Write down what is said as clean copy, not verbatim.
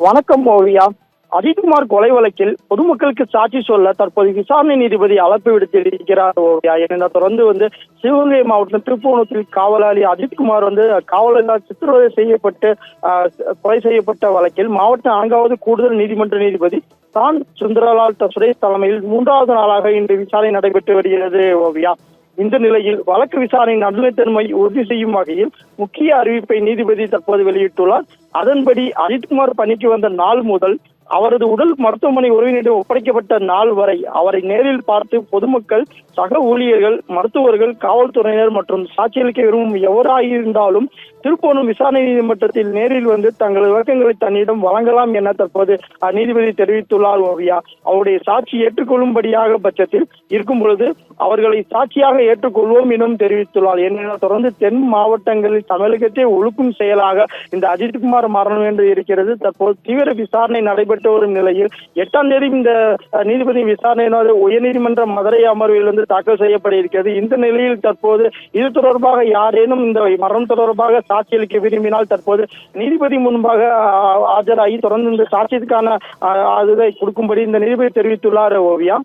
வணக்கம் ஓவியா. அஜித்குமார் கொலை வழக்கில் பொதுமக்களுக்கு சாட்சி சொல்ல தற்போது விசாரணை நீதிபதி அழைப்பு விடுத்திருக்கிறார் ஓவியா. இதனை தொடர்ந்து சிவகங்கை மாவட்டம் திருப்பூணத்தில் காவலாளி அஜித்குமார் காவலர்களால் சித்திரவதை செய்யப்பட்டு கொலை செய்யப்பட்ட வழக்கில் மாவட்ட 4வது கூடுதல் நீதிமன்ற நீதிபதி தான் சுந்தரலால் சுரேஷ் தலைமையில் 3வது நாளாக இன்று விசாரணை நடைபெற்று வருகிறது ஓவியா. இந்த நிலையில் வழக்கு விசாரணை நடுநிலைத்தன்மை உறுதி செய்யும் வகையில் முக்கிய அறிவிப்பை நீதிபதி தற்போது வெளியிட்டுள்ளார். அதன்படி அஜித்குமார் பணிக்கு வந்த நாள் முதல் அவரது உடல் மருத்துவமனை உறவினரிடம் ஒப்படைக்கப்பட்ட நாள் வரை அவரை நேரில் பார்த்து பொதுமக்கள், சக ஊழியர்கள், மருத்துவர்கள், காவல்துறையினர் மற்றும் சாட்சியளிக்க விரும்பும் எவராயிருந்தாலும் திருப்போணம் விசாரணை நீதிமன்றத்தில் நேரில் வந்து தங்களது விளக்கங்களை தன்னிடம் வழங்கலாம் என தற்போது நீதிபதி தெரிவித்துள்ளார் ஓவியா. அவருடைய சாட்சி ஏற்றுக்கொள்ளும்படியாக பட்சத்தில் இருக்கும் பொழுது அவர்களை சாட்சியாக ஏற்றுக்கொள்வோம் எனவும் தெரிவித்துள்ளார். என தொடர்ந்து தென் மாவட்டங்களில் தமிழகத்தை ஒழுக்கும் செயலாக இந்த அஜித்குமார் மரணம் என்று இருக்கிறது. தற்போது தீவிர விசாரணை நடைபெற்று வரும் நிலையில் 8ஆம் தேதி இந்த நீதிபதி விசாரணை உயர்நீதிமன்ற மதுரை அமர்வில் தாக்கல் செய்யப்பட இருக்கிறது. இந்த நிலையில் தற்போது இது தொடர்பாக யாரேனும் இந்த மரணம் தொடர்பாக சாட்சியளிக்க விரும்பினால் தற்போது நீதிபதி முன்பாக ஆஜராகி தொடர்ந்து இந்த சாட்சியத்துக்கான கொடுக்கும்படி இந்த நீதிபதி தெரிவித்துள்ளார் ஓவியா.